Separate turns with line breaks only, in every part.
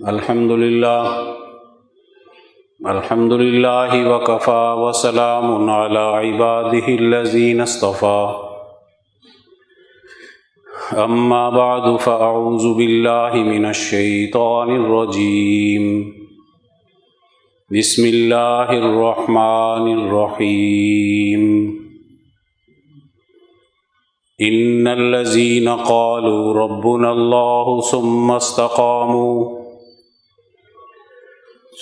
الحمد للہ وکفا وسلام علی عباده الذین اصطفى اما بعد فاعوذ باللہ من الشیطان الرجیم بسم اللہ الرحمن الرحیم ان الذین قالوا ربنا اللہ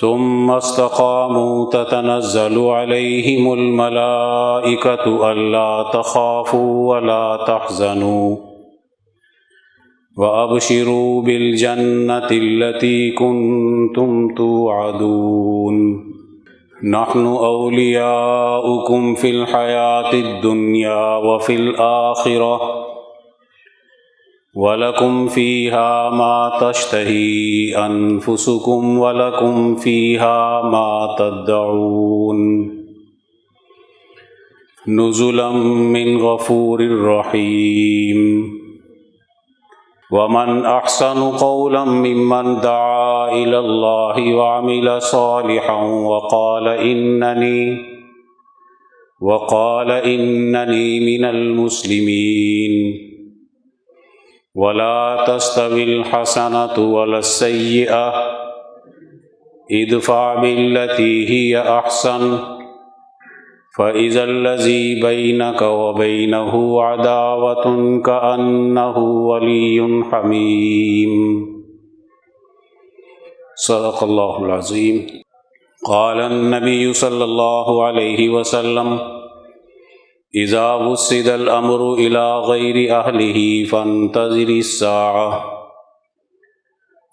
ثم استقاموا تتنزل عليهم الملائكة ألا تخافوا ولا تحزنوا وأبشروا بالجنة التي كنتم توعدون نحن أولياؤكم في الحياة الدنيا وفي الآخرة وَلَكُمْ فِيهَا مَا تَشْتَهِي أَنفُسُكُمْ وَلَكُمْ فِيهَا مَا تَدَّعُونَ نُزُلًا مِّن غَفُورٍ رَّحِيمٍ وَمَنْ أَحْسَنُ قَوْلًا مِّمَّنْ دَعَا إِلَى اللَّهِ وَعَمِلَ صَالِحًا وَقَالَ إِنَّنِي مِنَ الْمُسْلِمِينَ وَلَا تَسْتَوِي الْحَسَنَةُ وَلَا السَّيِّئَةُ ادْفَعْ بِالَّتِي هِيَ أَحْسَنُ فَإِذَا الَّذِي بَيْنَكَ وَبَيْنَهُ عَدَاوَةٌ كَأَنَّهُ وَلِيٌّ حَمِيمٌ صدق اللہ العظیم۔ قال النبی صلی اللہ علیہ وسلم اذا وسد الامر الى غیر اہلہ فانتظر الساعة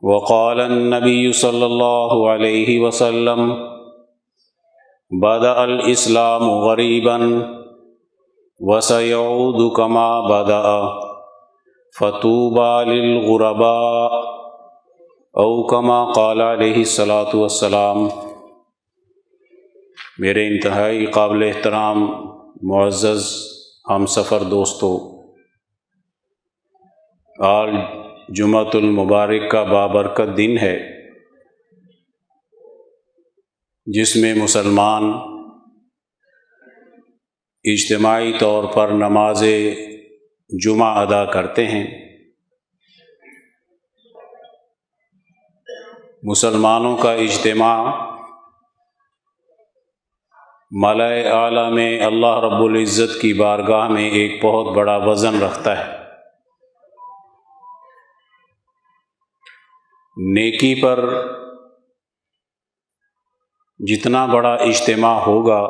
وقال النبی صلی اللہ علیہ وسلم بدأ الاسلام غریبا وسيعود كما بدأ فطوبى للغرباء او كما قال علیہ الصلاۃ والسلام۔ میرے انتہائی قابل احترام معزز ہم سفر دوستو، آج جمعۃ المبارک کا بابرکت دن ہے جس میں مسلمان اجتماعی طور پر نماز جمعہ ادا کرتے ہیں۔ مسلمانوں کا اجتماع ملائے اعلیٰ میں اللہ رب العزت کی بارگاہ میں ایک بہت بڑا وزن رکھتا ہے۔ نیکی پر جتنا بڑا اجتماع ہوگا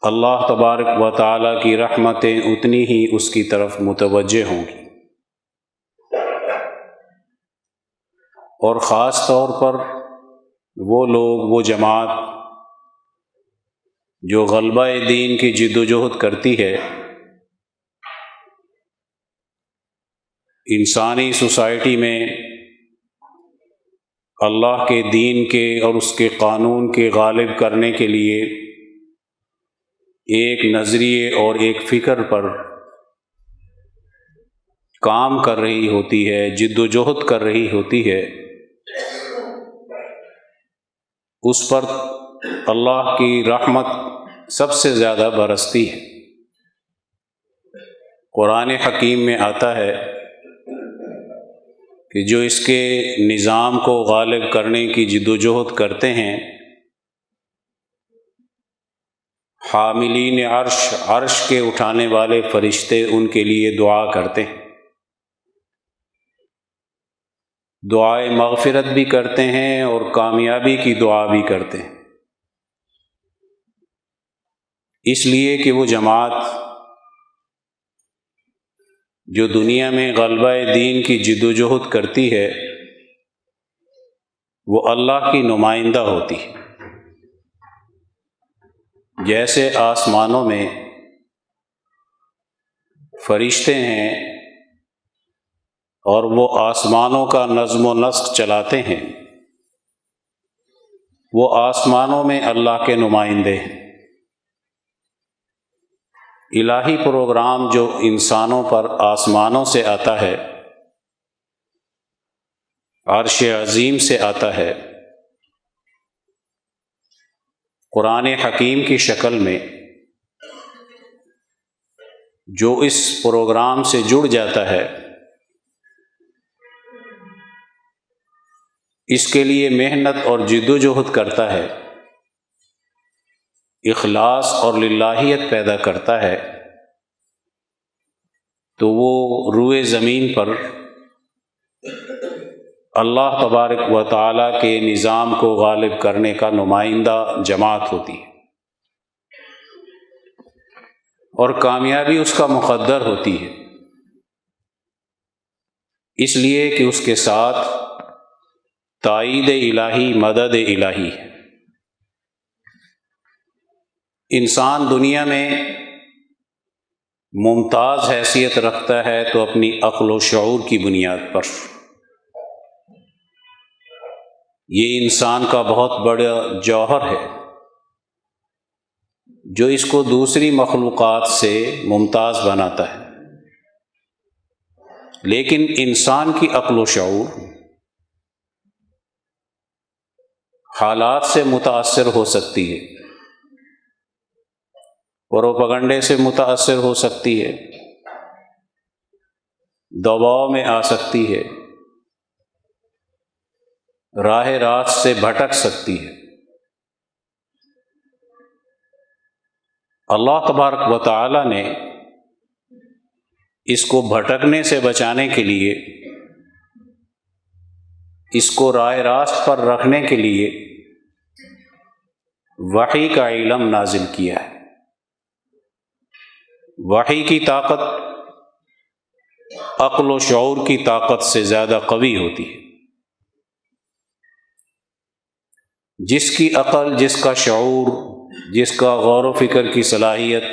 اللہ تبارک و تعالیٰ کی رحمتیں اتنی ہی اس کی طرف متوجہ ہوں گی، اور خاص طور پر وہ لوگ، وہ جماعت جو غلبہ دین کی جد و جہد کرتی ہے، انسانی سوسائٹی میں اللہ کے دین کے اور اس کے قانون کے غالب کرنے کے لیے ایک نظریے اور ایک فکر پر کام کر رہی ہوتی ہے، جد و جہد کر رہی ہوتی ہے، اس پر اللہ کی رحمت سب سے زیادہ برستی ہے۔ قرآن حکیم میں آتا ہے کہ جو اس کے نظام کو غالب کرنے کی جد و جہد کرتے ہیں، حاملین عرش کے اٹھانے والے فرشتے ان کے لیے دعا کرتے ہیں، دعائے مغفرت بھی کرتے ہیں اور کامیابی کی دعا بھی کرتے ہیں، اس لیے کہ وہ جماعت جو دنیا میں غلبہ دین کی جد و جہد کرتی ہے وہ اللہ کی نمائندہ ہوتی ہے۔ جیسے آسمانوں میں فرشتے ہیں اور وہ آسمانوں کا نظم و نسق چلاتے ہیں، وہ آسمانوں میں اللہ کے نمائندے ہیں۔ الہی پروگرام جو انسانوں پر آسمانوں سے آتا ہے، عرش عظیم سے آتا ہے، قرآن حکیم کی شکل میں جو اس پروگرام سے جڑ جاتا ہے، اس کے لیے محنت اور جدوجہد کرتا ہے، اخلاص اور للہیت پیدا کرتا ہے، تو وہ روئے زمین پر اللہ تبارک و تعالیٰ کے نظام کو غالب کرنے کا نمائندہ جماعت ہوتی ہے، اور کامیابی اس کا مقدر ہوتی ہے، اس لیے کہ اس کے ساتھ تائید الہی، مدد الہی ہے۔ انسان دنیا میں ممتاز حیثیت رکھتا ہے تو اپنی عقل و شعور کی بنیاد پر۔ یہ انسان کا بہت بڑا جوہر ہے جو اس کو دوسری مخلوقات سے ممتاز بناتا ہے، لیکن انسان کی عقل و شعور حالات سے متاثر ہو سکتی ہے، پروپیگنڈے سے متاثر ہو سکتی ہے، دباؤ میں آ سکتی ہے، راہ راست سے بھٹک سکتی ہے۔ اللہ تبارک و تعالی نے اس کو بھٹکنے سے بچانے کے لیے، اس کو راہ راست پر رکھنے کے لیے وحی کا علم نازل کیا ہے۔ وحی کی طاقت عقل و شعور کی طاقت سے زیادہ قوی ہوتی ہے۔ جس کی عقل، جس کا شعور، جس کا غور و فکر کی صلاحیت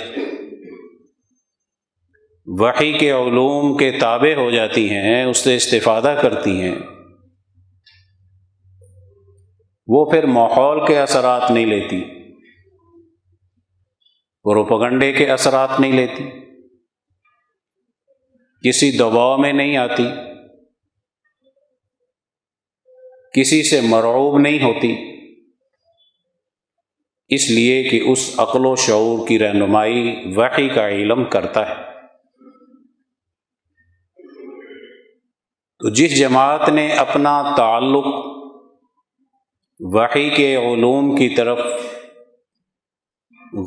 وحی کے علوم کے تابع ہو جاتی ہیں، اس سے استفادہ کرتی ہیں، وہ پھر ماحول کے اثرات نہیں لیتی، پروپیگنڈے کے اثرات نہیں لیتی، کسی دباؤ میں نہیں آتی، کسی سے مرعوب نہیں ہوتی، اس لیے کہ اس عقل و شعور کی رہنمائی وحی کا علم کرتا ہے۔ تو جس جماعت نے اپنا تعلق وحی کے علوم کی طرف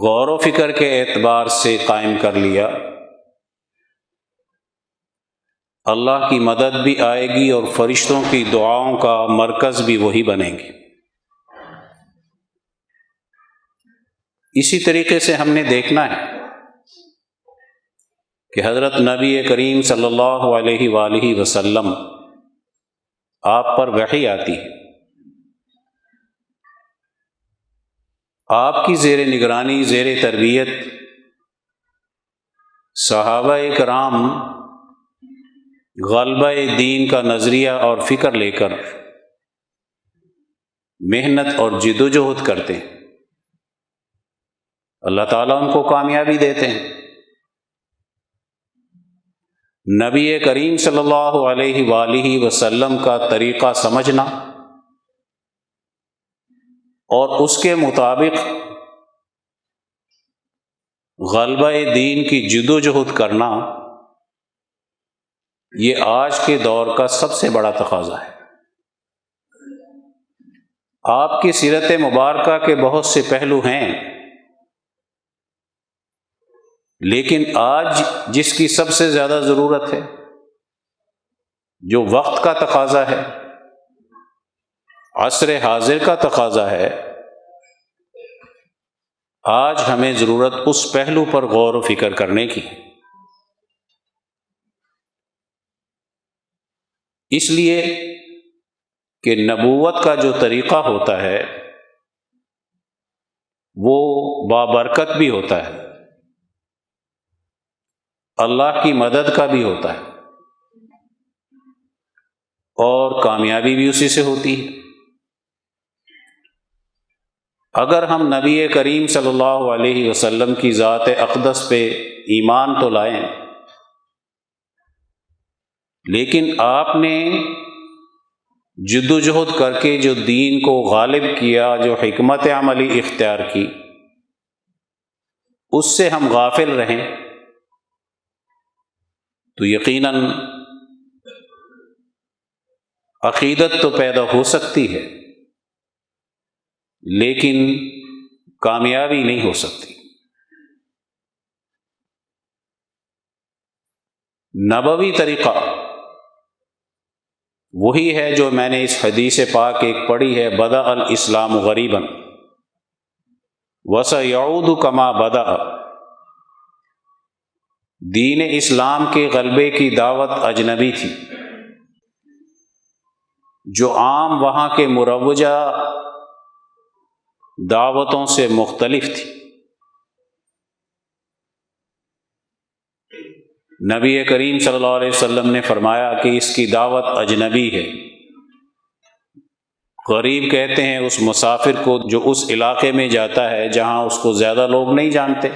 غور و فکر کے اعتبار سے قائم کر لیا، اللہ کی مدد بھی آئے گی اور فرشتوں کی دعاؤں کا مرکز بھی وہی بنیں گے۔ اسی طریقے سے ہم نے دیکھنا ہے کہ حضرت نبی کریم صلی اللہ علیہ وآلہ وسلم، آپ پر وحی آتی ہے، آپ کی زیر نگرانی، زیر تربیت صحابہ کرام غلبہ دین کا نظریہ اور فکر لے کر محنت اور جدوجہد کرتے ہیں، اللہ تعالیٰ ان کو کامیابی دیتے ہیں۔ نبی کریم صلی اللہ علیہ وآلہ وسلم کا طریقہ سمجھنا اور اس کے مطابق غلبہ دین کی جدوجہد کرنا، یہ آج کے دور کا سب سے بڑا تقاضا ہے۔ آپ کی سیرت مبارکہ کے بہت سے پہلو ہیں، لیکن آج جس کی سب سے زیادہ ضرورت ہے، جو وقت کا تقاضا ہے، عصر حاضر کا تقاضا ہے، آج ہمیں ضرورت اس پہلو پر غور و فکر کرنے کی۔ اس لیے کہ نبوت کا جو طریقہ ہوتا ہے وہ بابرکت بھی ہوتا ہے، اللہ کی مدد کا بھی ہوتا ہے، اور کامیابی بھی اسی سے ہوتی ہے۔ اگر ہم نبی کریم صلی اللہ علیہ وسلم کی ذات اقدس پہ ایمان تو لائیں، لیکن آپ نے جد و جہد کر کے جو دین کو غالب کیا، جو حکمت عملی اختیار کی، اس سے ہم غافل رہیں تو یقیناً عقیدت تو پیدا ہو سکتی ہے لیکن کامیابی نہیں ہو سکتی۔ نبوی طریقہ وہی ہے جو میں نے اس حدیث پاک ایک پڑھی ہے، بدأ الاسلام غریبا وسیعود کما بدأ۔ دین اسلام کے غلبے کی دعوت اجنبی تھی جو عام وہاں کے مروجہ دعوتوں سے مختلف تھی۔ نبی کریم صلی اللہ علیہ وسلم نے فرمایا کہ اس کی دعوت اجنبی ہے۔ غریب کہتے ہیں اس مسافر کو جو اس علاقے میں جاتا ہے جہاں اس کو زیادہ لوگ نہیں جانتے،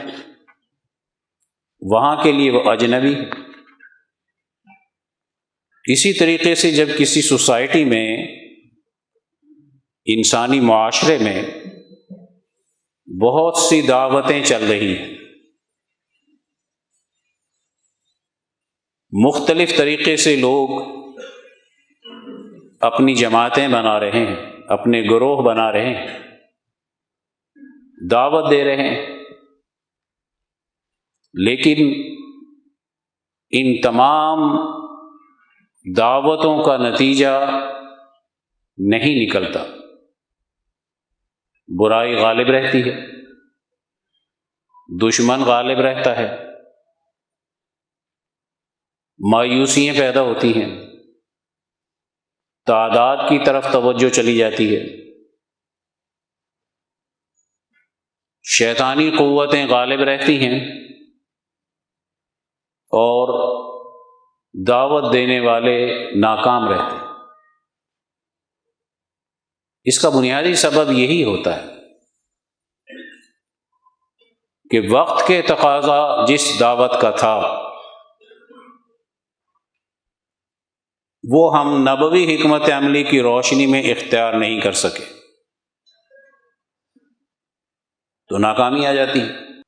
وہاں کے لیے وہ اجنبی ہے۔ اسی طریقے سے جب کسی سوسائٹی میں، انسانی معاشرے میں بہت سی دعوتیں چل رہی ہیں، مختلف طریقے سے لوگ اپنی جماعتیں بنا رہے ہیں، اپنے گروہ بنا رہے ہیں، دعوت دے رہے ہیں، لیکن ان تمام دعوتوں کا نتیجہ نہیں نکلتا، برائی غالب رہتی ہے، دشمن غالب رہتا ہے، مایوسیاں پیدا ہوتی ہیں، تعداد کی طرف توجہ چلی جاتی ہے، شیطانی قوتیں غالب رہتی ہیں اور دعوت دینے والے ناکام رہتے ہیں۔ اس کا بنیادی سبب یہی ہوتا ہے کہ وقت کے تقاضا جس دعوت کا تھا وہ ہم نبوی حکمت عملی کی روشنی میں اختیار نہیں کر سکے تو ناکامی آ جاتی ہے۔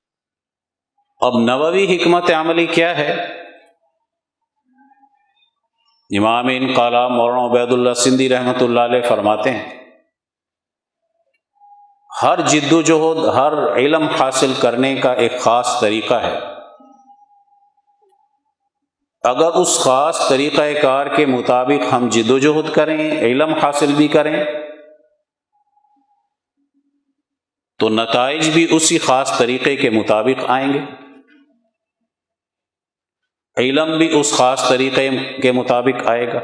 اب نبوی حکمت عملی کیا ہے؟ امام انقلاب مولانا عبید اللہ سندھی رحمۃ اللہ علیہ فرماتے ہیں، ہر جد و جہد، ہر علم حاصل کرنے کا ایک خاص طریقہ ہے۔ اگر اس خاص طریقہ کار کے مطابق ہم جد و جہد کریں، علم حاصل بھی کریں، تو نتائج بھی اسی خاص طریقے کے مطابق آئیں گے، علم بھی اس خاص طریقے کے مطابق آئے گا۔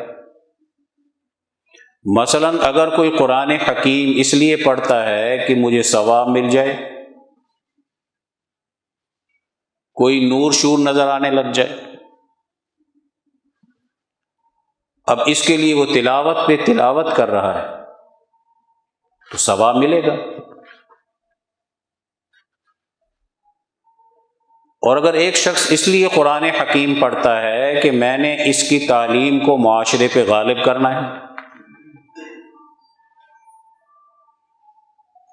مثلا اگر کوئی قرآن حکیم اس لیے پڑھتا ہے کہ مجھے ثواب مل جائے، کوئی نور شور نظر آنے لگ جائے، اب اس کے لیے وہ تلاوت پہ تلاوت کر رہا ہے تو ثواب ملے گا۔ اور اگر ایک شخص اس لیے قرآن حکیم پڑھتا ہے کہ میں نے اس کی تعلیم کو معاشرے پہ غالب کرنا ہے،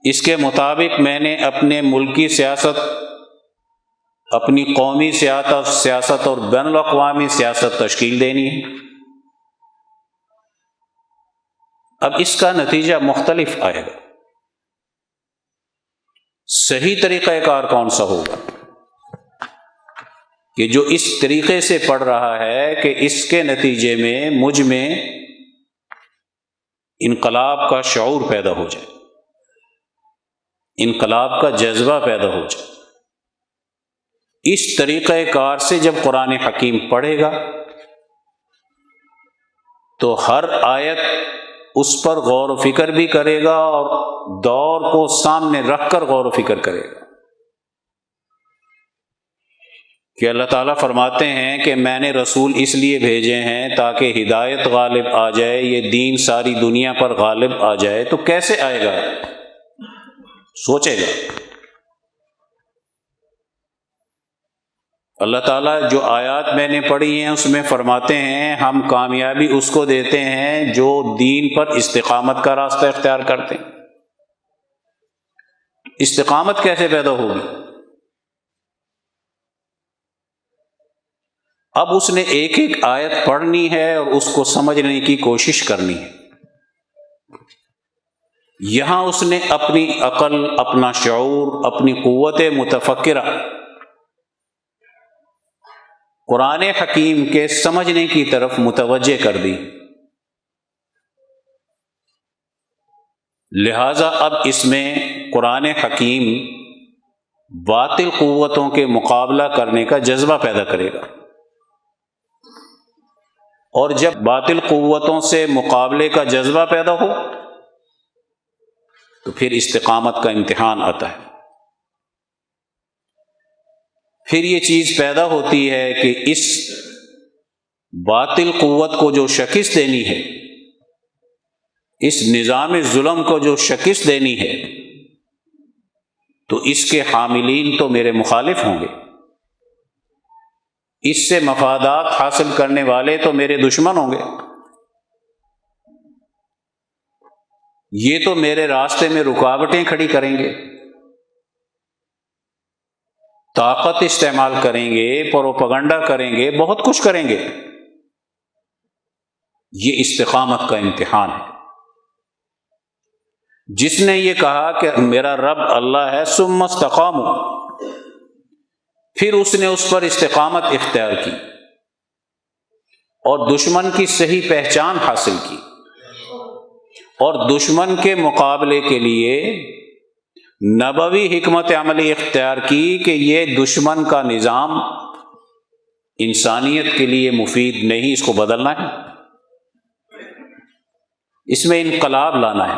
اس کے مطابق میں نے اپنے ملکی سیاست، اپنی قومی سیاست اور بین الاقوامی سیاست تشکیل دینی ہے، اب اس کا نتیجہ مختلف آئے گا۔ صحیح طریقہ کار کون سا ہوگا؟ کہ جو اس طریقے سے پڑھ رہا ہے کہ اس کے نتیجے میں مجھ میں انقلاب کا شعور پیدا ہو جائے، انقلاب کا جذبہ پیدا ہو جائے۔ اس طریقہ کار سے جب قرآن حکیم پڑھے گا تو ہر آیت اس پر غور و فکر بھی کرے گا اور دور کو سامنے رکھ کر غور و فکر کرے گا کہ اللہ تعالیٰ فرماتے ہیں کہ میں نے رسول اس لیے بھیجے ہیں تاکہ ہدایت غالب آ جائے، یہ دین ساری دنیا پر غالب آ جائے۔ تو کیسے آئے گا؟ سوچے گا۔ اللہ تعالیٰ جو آیات میں نے پڑھی ہیں اس میں فرماتے ہیں ہم کامیابی اس کو دیتے ہیں جو دین پر استقامت کا راستہ اختیار کرتے ہیں۔ استقامت کیسے پیدا ہوگی؟ اب اس نے ایک ایک آیت پڑھنی ہے اور اس کو سمجھنے کی کوشش کرنی ہے۔ یہاں اس نے اپنی عقل، اپنا شعور، اپنی قوت متفکرہ قرآن حکیم کے سمجھنے کی طرف متوجہ کر دی۔ لہذا اب اس میں قرآن حکیم باطل قوتوں کے مقابلہ کرنے کا جذبہ پیدا کرے گا، اور جب باطل قوتوں سے مقابلے کا جذبہ پیدا ہو تو پھر استقامت کا امتحان آتا ہے۔ پھر یہ چیز پیدا ہوتی ہے کہ اس باطل قوت کو جو شکست دینی ہے، اس نظام ظلم کو جو شکست دینی ہے، تو اس کے حاملین تو میرے مخالف ہوں گے، اس سے مفادات حاصل کرنے والے تو میرے دشمن ہوں گے، یہ تو میرے راستے میں رکاوٹیں کھڑی کریں گے، طاقت استعمال کریں گے، پروپیگنڈا کریں گے، بہت کچھ کریں گے۔ یہ استقامت کا امتحان ہے۔ جس نے یہ کہا کہ میرا رب اللہ ہے، ثم استقاموا، پھر اس نے اس پر استقامت اختیار کی اور دشمن کی صحیح پہچان حاصل کی، اور دشمن کے مقابلے کے لیے نبوی حکمت عملی اختیار کی کہ یہ دشمن کا نظام انسانیت کے لیے مفید نہیں، اس کو بدلنا ہے، اس میں انقلاب لانا ہے۔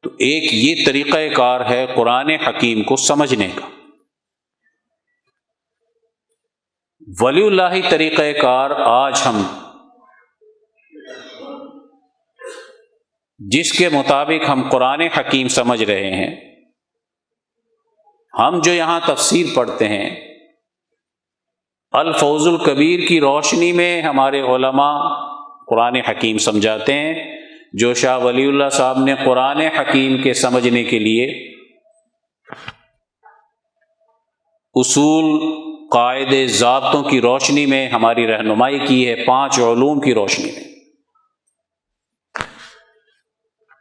تو ایک یہ طریقہ کار ہے قرآن حکیم کو سمجھنے کا۔ ولی اللہ طریقہ کار آج ہم جس کے مطابق ہم قرآن حکیم سمجھ رہے ہیں، ہم جو یہاں تفسیر پڑھتے ہیں، الفوز الکبیر کی روشنی میں ہمارے علماء قرآن حکیم سمجھاتے ہیں، جو شاہ ولی اللہ صاحب نے قرآن حکیم کے سمجھنے کے لیے اصول، قاعدے، ضابطوں کی روشنی میں ہماری رہنمائی کی ہے، 5 علوم کی روشنی میں۔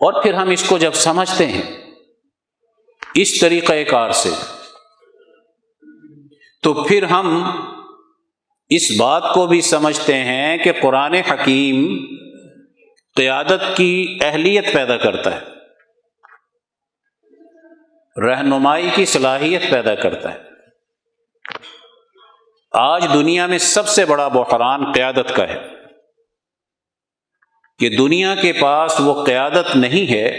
اور پھر ہم اس کو جب سمجھتے ہیں اس طریقہ کار سے، تو پھر ہم اس بات کو بھی سمجھتے ہیں کہ قرآن حکیم قیادت کی اہلیت پیدا کرتا ہے، رہنمائی کی صلاحیت پیدا کرتا ہے۔ آج دنیا میں سب سے بڑا بحران قیادت کا ہے کہ دنیا کے پاس وہ قیادت نہیں ہے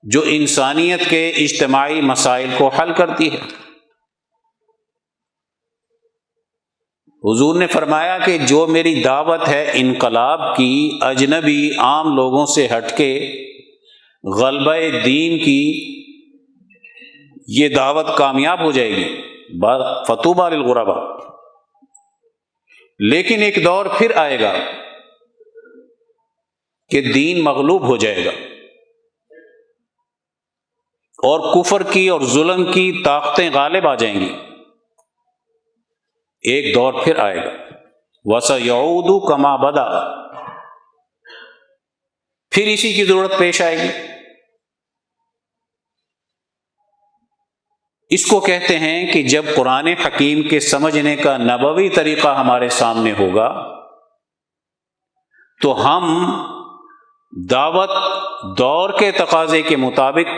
جو انسانیت کے اجتماعی مسائل کو حل کرتی ہے۔ حضور نے فرمایا کہ جو میری دعوت ہے انقلاب کی، اجنبی عام لوگوں سے ہٹ کے غلبہ دین کی، یہ دعوت کامیاب ہو جائے گی، فطوبی للغرباء۔ لیکن ایک دور پھر آئے گا کہ دین مغلوب ہو جائے گا اور کفر کی اور ظلم کی طاقتیں غالب آ جائیں گی۔ ایک دور پھر آئے گا، وَسَيَعُودُ كَمَا بَدَأَ، پھر اسی کی ضرورت پیش آئے گی۔ اس کو کہتے ہیں کہ جب قرآن حکیم کے سمجھنے کا نبوی طریقہ ہمارے سامنے ہوگا تو ہم دعوت دور کے تقاضے کے مطابق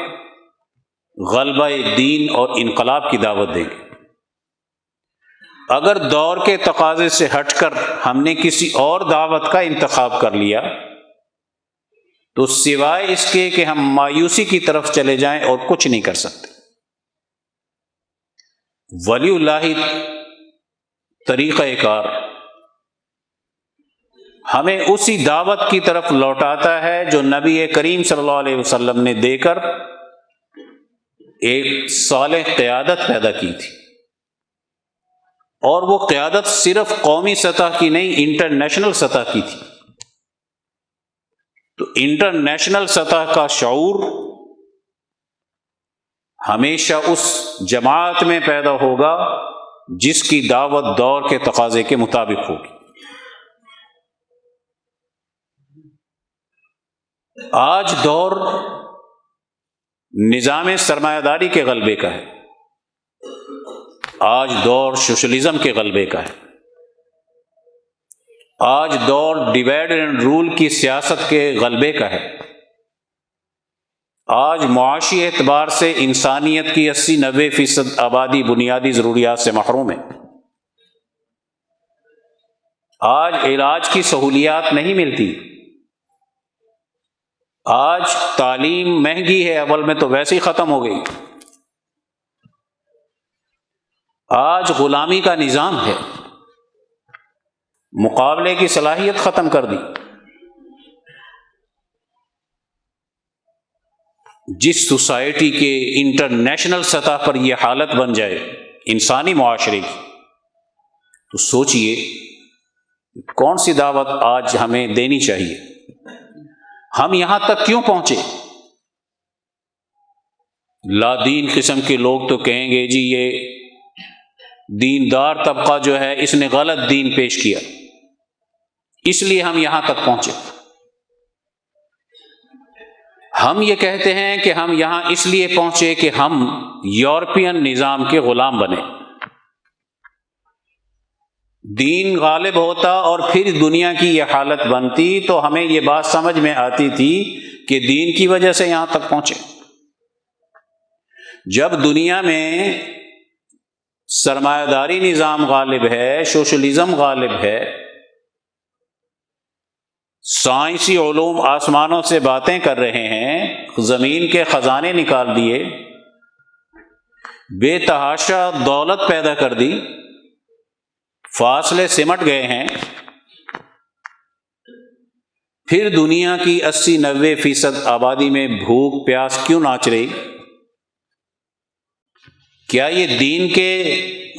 غلبہ دین اور انقلاب کی دعوت دیں گے۔ اگر دور کے تقاضے سے ہٹ کر ہم نے کسی اور دعوت کا انتخاب کر لیا تو سوائے اس کے کہ ہم مایوسی کی طرف چلے جائیں اور کچھ نہیں کر سکتے۔ ولی اللہ طریقہ کار ہمیں اسی دعوت کی طرف لوٹاتا ہے جو نبی کریم صلی اللہ علیہ وسلم نے دے کر ایک صالح قیادت پیدا کی تھی، اور وہ قیادت صرف قومی سطح کی نہیں، انٹرنیشنل سطح کی تھی۔ تو انٹرنیشنل سطح کا شعور ہمیشہ اس جماعت میں پیدا ہوگا جس کی دعوت دور کے تقاضے کے مطابق ہوگی۔ آج دور نظام سرمایہ داری کے غلبے کا ہے، آج دور سوشلزم کے غلبے کا ہے، آج دور ڈیوائڈ اینڈ رول کی سیاست کے غلبے کا ہے۔ آج معاشی اعتبار سے انسانیت کی 80-90% آبادی بنیادی ضروریات سے محروم ہے۔ آج علاج کی سہولیات نہیں ملتی، آج تعلیم مہنگی ہے، اول میں تو ویسے ہی ختم ہو گئی۔ آج غلامی کا نظام ہے، مقابلے کی صلاحیت ختم کر دی۔ جس سوسائٹی کے انٹرنیشنل سطح پر یہ حالت بن جائے انسانی معاشرے کی، تو سوچئے کون سی دعوت آج ہمیں دینی چاہیے؟ ہم یہاں تک کیوں پہنچے؟ لا دین قسم کے لوگ تو کہیں گے جی یہ دیندار طبقہ جو ہے اس نے غلط دین پیش کیا، اس لیے ہم یہاں تک پہنچے۔ ہم یہ کہتے ہیں کہ ہم یہاں اس لیے پہنچے کہ ہم یورپین نظام کے غلام بنے۔ دین غالب ہوتا اور پھر دنیا کی یہ حالت بنتی تو ہمیں یہ بات سمجھ میں آتی تھی کہ دین کی وجہ سے یہاں تک پہنچے۔ جب دنیا میں سرمایہ داری نظام غالب ہے، سوشلزم غالب ہے، سائنسی علوم آسمانوں سے باتیں کر رہے ہیں، زمین کے خزانے نکال دیے، بے تحاشا دولت پیدا کر دی، فاصلے سمٹ گئے ہیں، پھر دنیا کی 80-90% آبادی میں بھوک پیاس کیوں ناچ رہی؟ کیا یہ دین کے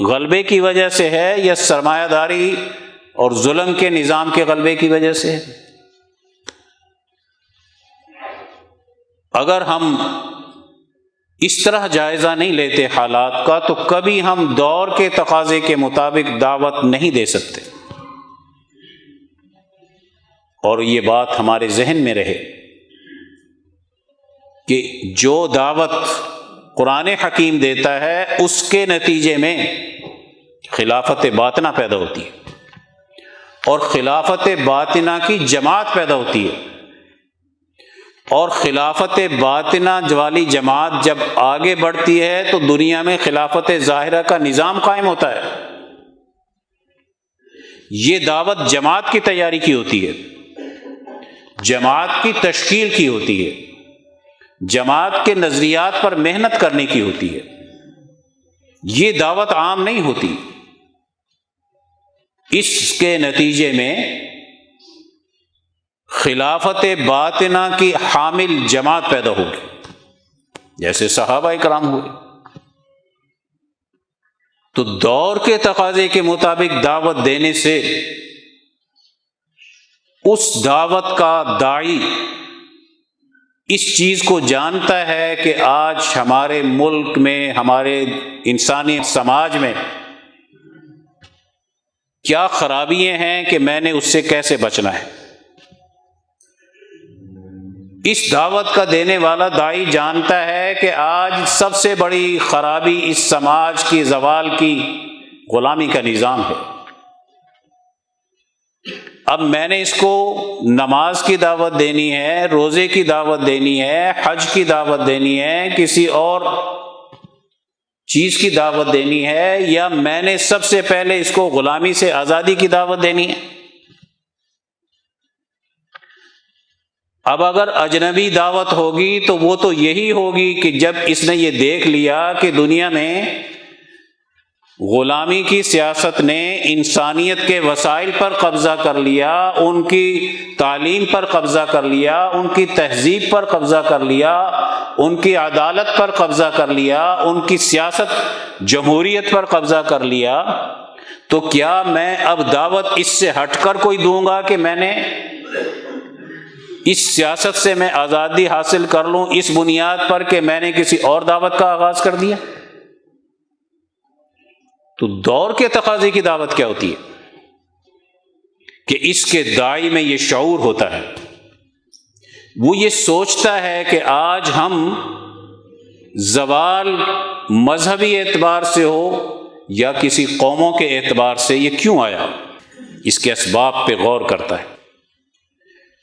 غلبے کی وجہ سے ہے یا سرمایہ داری اور ظلم کے نظام کے غلبے کی وجہ سے ہے؟ اگر ہم اس طرح جائزہ نہیں لیتے حالات کا تو کبھی ہم دور کے تقاضے کے مطابق دعوت نہیں دے سکتے۔ اور یہ بات ہمارے ذہن میں رہے کہ جو دعوت قرآن حکیم دیتا ہے اس کے نتیجے میں خلافت باطنہ پیدا ہوتی ہے، اور خلافت باطنہ کی جماعت پیدا ہوتی ہے، اور خلافت باطنہ والی جماعت جب آگے بڑھتی ہے تو دنیا میں خلافت ظاہرہ کا نظام قائم ہوتا ہے۔ یہ دعوت جماعت کی تیاری کی ہوتی ہے، جماعت کی تشکیل کی ہوتی ہے، جماعت کے نظریات پر محنت کرنے کی ہوتی ہے۔ یہ دعوت عام نہیں ہوتی، اس کے نتیجے میں خلافت باطنہ کی حامل جماعت پیدا ہوگی، جیسے صحابہ کرام ہوئے۔ تو دور کے تقاضے کے مطابق دعوت دینے سے اس دعوت کا داعی اس چیز کو جانتا ہے کہ آج ہمارے ملک میں، ہمارے انسانی سماج میں کیا خرابیاں ہیں کہ میں نے اس سے کیسے بچنا ہے۔ اس دعوت کا دینے والا داعی جانتا ہے کہ آج سب سے بڑی خرابی اس سماج کی زوال کی غلامی کا نظام ہے۔ اب میں نے اس کو نماز کی دعوت دینی ہے، روزے کی دعوت دینی ہے، حج کی دعوت دینی ہے، کسی اور چیز کی دعوت دینی ہے، یا میں نے سب سے پہلے اس کو غلامی سے آزادی کی دعوت دینی ہے۔ اب اگر اجنبی دعوت ہوگی تو وہ تو یہی ہوگی کہ جب اس نے یہ دیکھ لیا کہ دنیا میں غلامی کی سیاست نے انسانیت کے وسائل پر قبضہ کر لیا، ان کی تعلیم پر قبضہ کر لیا، ان کی تہذیب پر قبضہ کر لیا، ان کی عدالت پر قبضہ کر لیا، ان کی سیاست جمہوریت پر قبضہ کر لیا، تو کیا میں اب دعوت اس سے ہٹ کر کوئی دوں گا کہ میں نے اس سیاست سے میں آزادی حاصل کر لوں اس بنیاد پر کہ میں نے کسی اور دعوت کا آغاز کر دیا؟ تو دور کے تقاضے کی دعوت کیا ہوتی ہے کہ اس کے داعی میں یہ شعور ہوتا ہے، وہ یہ سوچتا ہے کہ آج ہم زوال مذہبی اعتبار سے ہو یا کسی قوموں کے اعتبار سے یہ کیوں آیا، اس کے اسباب پہ غور کرتا ہے،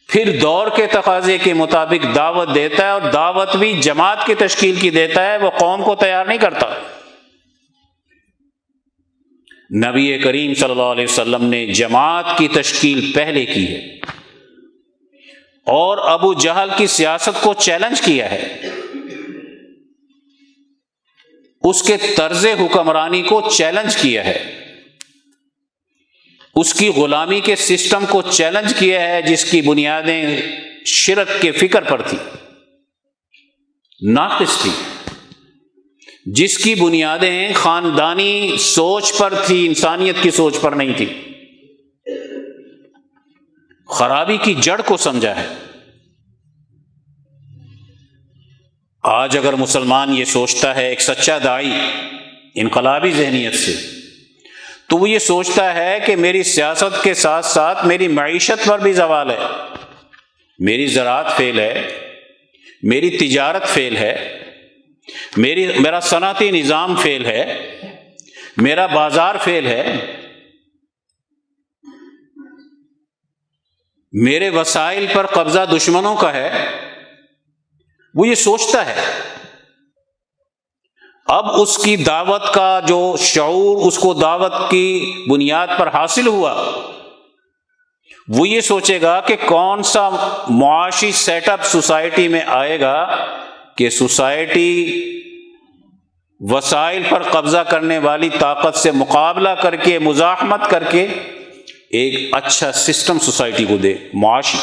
پھر دور کے تقاضے کے مطابق دعوت دیتا ہے، اور دعوت بھی جماعت کی تشکیل کی دیتا ہے، وہ قوم کو تیار نہیں کرتا۔ نبی کریم صلی اللہ علیہ وسلم نے جماعت کی تشکیل پہلے کی ہے اور ابو جہل کی سیاست کو چیلنج کیا ہے، اس کے طرز حکمرانی کو چیلنج کیا ہے، اس کی غلامی کے سسٹم کو چیلنج کیا ہے جس کی بنیادیں شرک کے فکر پر تھی، ناقص تھی، جس کی بنیادیں خاندانی سوچ پر تھی، انسانیت کی سوچ پر نہیں تھی، خرابی کی جڑ کو سمجھا ہے۔ آج اگر مسلمان یہ سوچتا ہے، ایک سچا داعی انقلابی ذہنیت سے، تو وہ یہ سوچتا ہے کہ میری سیاست کے ساتھ ساتھ میری معیشت پر بھی زوال ہے، میری زراعت فیل ہے، میری تجارت فیل ہے، میرا صنعتی نظام فیل ہے، میرا بازار فیل ہے، میرے وسائل پر قبضہ دشمنوں کا ہے، وہ یہ سوچتا ہے۔ اب اس کی دعوت کا جو شعور اس کو دعوت کی بنیاد پر حاصل ہوا، وہ یہ سوچے گا کہ کون سا معاشی سیٹ اپ سوسائٹی میں آئے گا کہ سوسائٹی وسائل پر قبضہ کرنے والی طاقت سے مقابلہ کر کے، مزاحمت کر کے ایک اچھا سسٹم سوسائٹی کو دے، معاشی۔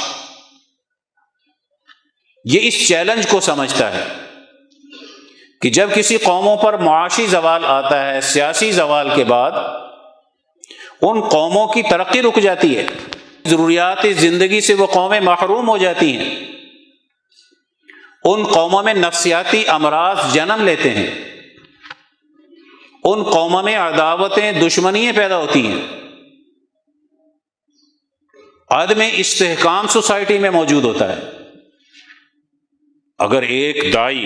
یہ اس چیلنج کو سمجھتا ہے کہ جب کسی قوموں پر معاشی زوال آتا ہے، سیاسی زوال کے بعد ان قوموں کی ترقی رک جاتی ہے، ضروریات زندگی سے وہ قومیں محروم ہو جاتی ہیں، ان قوموں میں نفسیاتی امراض جنم لیتے ہیں، ان قوموں میں عداوتیں، دشمنیاں پیدا ہوتی ہیں، عدم استحکام سوسائٹی میں موجود ہوتا ہے۔ اگر ایک داعی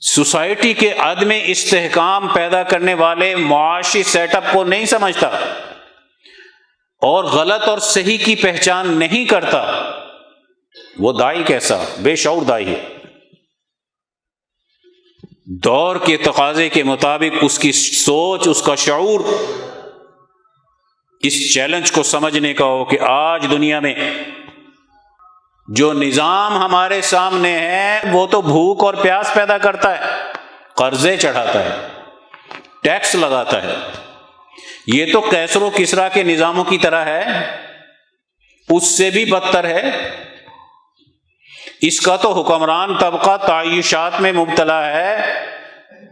سوسائٹی کے عدم استحکام پیدا کرنے والے معاشی سیٹ اپ کو نہیں سمجھتا اور غلط اور صحیح کی پہچان نہیں کرتا، وہ داعی کیسا بے شعور داعی ہے۔ دور کے تقاضے کے مطابق اس کی سوچ، اس کا شعور اس چیلنج کو سمجھنے کا ہو کہ آج دنیا میں جو نظام ہمارے سامنے ہے وہ تو بھوک اور پیاس پیدا کرتا ہے، قرضے چڑھاتا ہے، ٹیکس لگاتا ہے، یہ تو کیسر و کسریٰ کے نظاموں کی طرح ہے، اس سے بھی بدتر ہے۔ اس کا تو حکمران طبقہ تعیشات میں مبتلا ہے،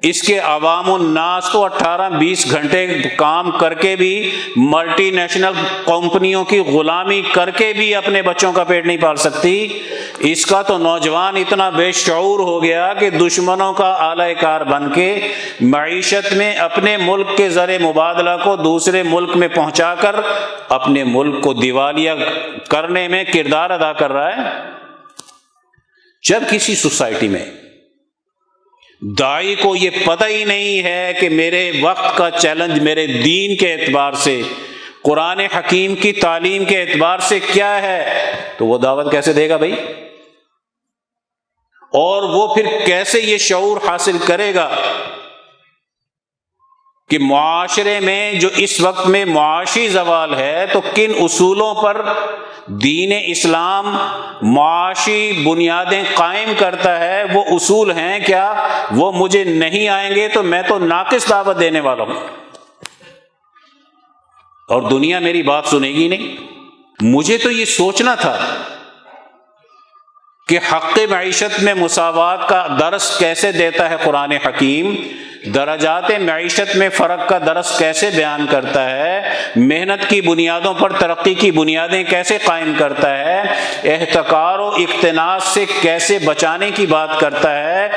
اس کے عوام الناس تو 18-20 گھنٹے کام کر کے بھی، ملٹی نیشنل کمپنیوں کی غلامی کر کے بھی اپنے بچوں کا پیٹ نہیں پال سکتی۔ اس کا تو نوجوان اتنا بے شعور ہو گیا کہ دشمنوں کا آلہ کار بن کے معیشت میں اپنے ملک کے زر مبادلہ کو دوسرے ملک میں پہنچا کر اپنے ملک کو دیوالیہ کرنے میں کردار ادا کر رہا ہے۔ جب کسی سوسائٹی میں داعی کو یہ پتہ ہی نہیں ہے کہ میرے وقت کا چیلنج میرے دین کے اعتبار سے، قرآن حکیم کی تعلیم کے اعتبار سے کیا ہے، تو وہ دعوت کیسے دے گا بھائی؟ اور وہ پھر کیسے یہ شعور حاصل کرے گا کہ معاشرے میں جو اس وقت میں معاشی زوال ہے تو کن اصولوں پر دین اسلام معاشی بنیادیں قائم کرتا ہے، وہ اصول ہیں کیا؟ وہ مجھے نہیں آئیں گے تو میں تو ناقص دعوت دینے والا ہوں، اور دنیا میری بات سنے گی نہیں۔ مجھے تو یہ سوچنا تھا کہ حق معیشت میں مساوات کا درس کیسے دیتا ہے قرآن حکیم، درجات معیشت میں فرق کا درس کیسے بیان کرتا ہے، محنت کی بنیادوں پر ترقی کی بنیادیں کیسے قائم کرتا ہے، احتکار و اقتناص سے کیسے بچانے کی بات کرتا ہے،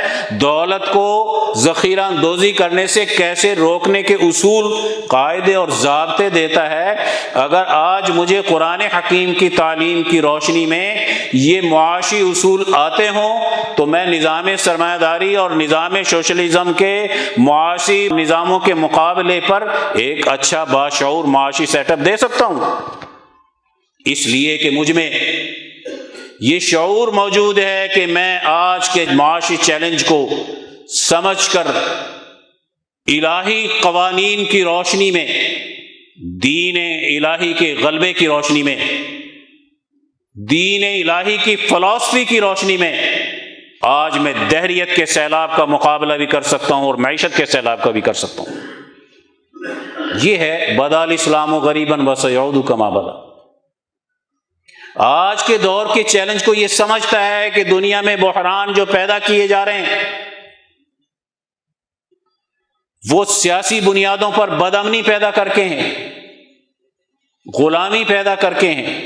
دولت کو ذخیرہ اندوزی کرنے سے کیسے روکنے کے اصول، قاعدے اور ضابطے دیتا ہے۔ اگر آج مجھے قرآن حکیم کی تعلیم کی روشنی میں یہ معاشی اصول آتے ہوں تو میں نظام سرمایہ داری اور نظام سوشلزم کے معاشی نظاموں کے مقابلے پر ایک اچھا باشعور معاشی سیٹ اپ دے سکتا ہوں، اس لیے کہ مجھ میں یہ شعور موجود ہے کہ میں آج کے معاشی چیلنج کو سمجھ کر الہی قوانین کی روشنی میں، دین الہی کے غلبے کی روشنی میں، دین الہی کی فلسفی کی روشنی میں آج میں دہریت کے سیلاب کا مقابلہ بھی کر سکتا ہوں اور معیشت کے سیلاب کا بھی کر سکتا ہوں۔ یہ ہے بدا الاسلام غریباً وسیعود کما بدا۔ آج کے دور کے چیلنج کو یہ سمجھتا ہے کہ دنیا میں بحران جو پیدا کیے جا رہے ہیں وہ سیاسی بنیادوں پر بدامنی پیدا کر کے ہیں، غلامی پیدا کر کے ہیں،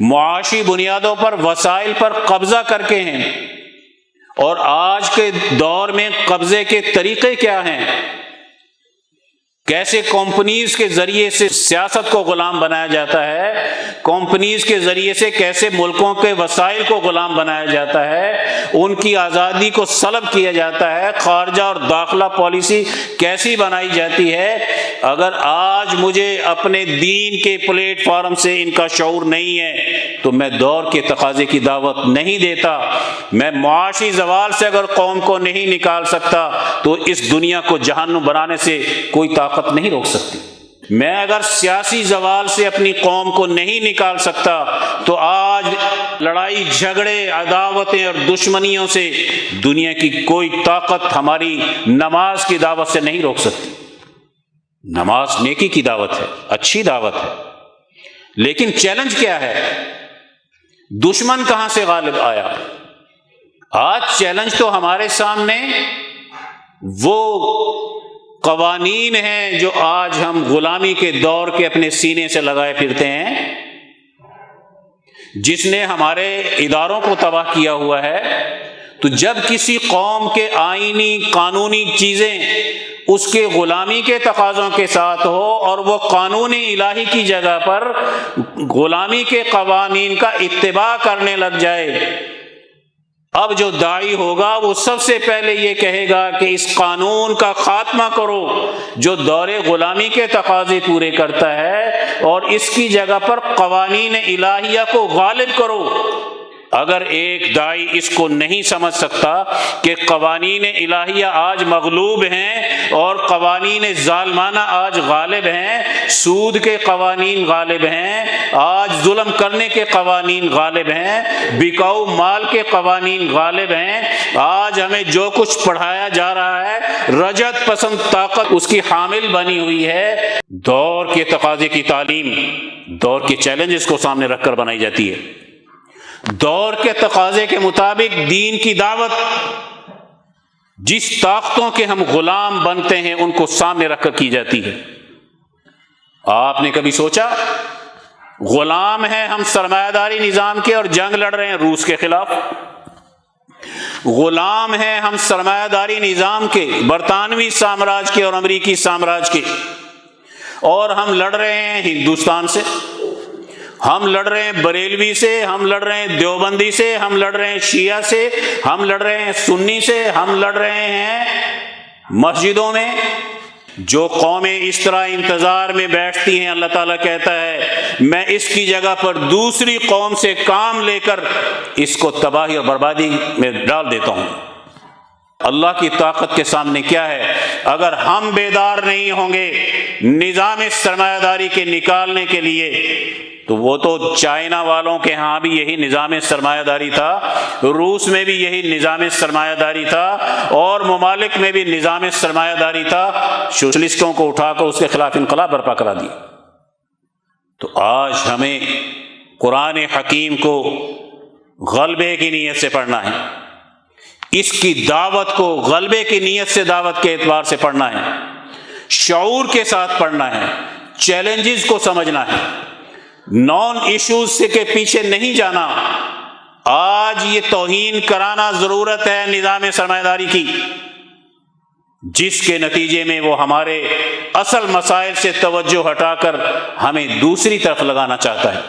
معاشی بنیادوں پر وسائل پر قبضہ کر کے ہیں۔ اور آج کے دور میں قبضے کے طریقے کیا ہیں؟ کیسے کمپنیز کے ذریعے سے سیاست کو غلام بنایا جاتا ہے، کمپنیز کے ذریعے سے کیسے ملکوں کے وسائل کو غلام بنایا جاتا ہے، ان کی آزادی کو سلب کیا جاتا ہے، خارجہ اور داخلہ پالیسی کیسی بنائی جاتی ہے۔ اگر آج مجھے اپنے دین کے پلیٹ فارم سے ان کا شعور نہیں ہے تو میں دور کے تقاضے کی دعوت نہیں دیتا۔ میں معاشی زوال سے اگر قوم کو نہیں نکال سکتا تو اس دنیا کو جہنم بنانے سے کوئی طاقت نہیں روک سکتی۔ میں اگر سیاسی زوال سے اپنی قوم کو نہیں نکال سکتا تو آج لڑائی جھگڑے عداوتیں اور دشمنیوں سے دنیا کی کوئی طاقت ہماری نماز کی دعوت سے نہیں روک سکتی۔ نماز نیکی کی دعوت ہے، اچھی دعوت ہے، لیکن چیلنج کیا ہے؟ دشمن کہاں سے غالب آیا؟ آج چیلنج تو ہمارے سامنے وہ قوانین ہیں جو آج ہم غلامی کے دور کے اپنے سینے سے لگائے پھرتے ہیں، جس نے ہمارے اداروں کو تباہ کیا ہوا ہے۔ تو جب کسی قوم کے آئینی قانونی چیزیں اس کے غلامی کے تقاضوں کے ساتھ ہو اور وہ قانون الہی کی جگہ پر غلامی کے قوانین کا اتباع کرنے لگ جائے، اب جو داعی ہوگا وہ سب سے پہلے یہ کہے گا کہ اس قانون کا خاتمہ کرو جو دور غلامی کے تقاضے پورے کرتا ہے، اور اس کی جگہ پر قوانین الہیہ کو غالب کرو۔ اگر ایک داعی اس کو نہیں سمجھ سکتا کہ قوانین الہیہ آج مغلوب ہیں اور قوانین ظالمانہ آج غالب ہیں، سود کے قوانین غالب ہیں، آج ظلم کرنے کے قوانین غالب ہیں، بکاؤ مال کے قوانین غالب ہیں، آج ہمیں جو کچھ پڑھایا جا رہا ہے رجعت پسند طاقت اس کی حامل بنی ہوئی ہے۔ دور کے تقاضے کی تعلیم دور کے چیلنجز کو سامنے رکھ کر بنائی جاتی ہے، دور کے تقاضے کے مطابق دین کی دعوت جس طاقتوں کے ہم غلام بنتے ہیں ان کو سامنے رکھ کر کی جاتی ہے۔ آپ نے کبھی سوچا غلام ہیں ہم سرمایہ داری نظام کے اور جنگ لڑ رہے ہیں روس کے خلاف، غلام ہیں ہم سرمایہ داری نظام کے، برطانوی سامراج کے اور امریکی سامراج کے، اور ہم لڑ رہے ہیں ہندوستان سے، ہم لڑ رہے ہیں بریلوی سے، ہم لڑ رہے ہیں دیوبندی سے، ہم لڑ رہے ہیں شیعہ سے، ہم لڑ رہے ہیں سنی سے، ہم لڑ رہے ہیں مسجدوں میں۔ جو قومیں اس طرح انتظار میں بیٹھتی ہیں، اللہ تعالیٰ کہتا ہے میں اس کی جگہ پر دوسری قوم سے کام لے کر اس کو تباہی اور بربادی میں ڈال دیتا ہوں۔ اللہ کی طاقت کے سامنے کیا ہے؟ اگر ہم بیدار نہیں ہوں گے نظام سرمایہ داری کے نکالنے کے لیے، تو وہ تو چائنا والوں کے ہاں بھی یہی نظام سرمایہ داری تھا، روس میں بھی یہی نظام سرمایہ داری تھا، اور ممالک میں بھی نظام سرمایہ داری تھا، سوشلسٹوں کو اٹھا کر اس کے خلاف انقلاب برپا کرا دیا۔ تو آج ہمیں قرآن حکیم کو غلبے کی نیت سے پڑھنا ہے، اس کی دعوت کو غلبے کی نیت سے، دعوت کے اعتبار سے پڑھنا ہے، شعور کے ساتھ پڑھنا ہے، چیلنجز کو سمجھنا ہے، نان ایشوز سے کے پیچھے نہیں جانا۔ آج یہ توہین کرانا ضرورت ہے نظام سرمایہ داری کی، جس کے نتیجے میں وہ ہمارے اصل مسائل سے توجہ ہٹا کر ہمیں دوسری طرف لگانا چاہتا ہے،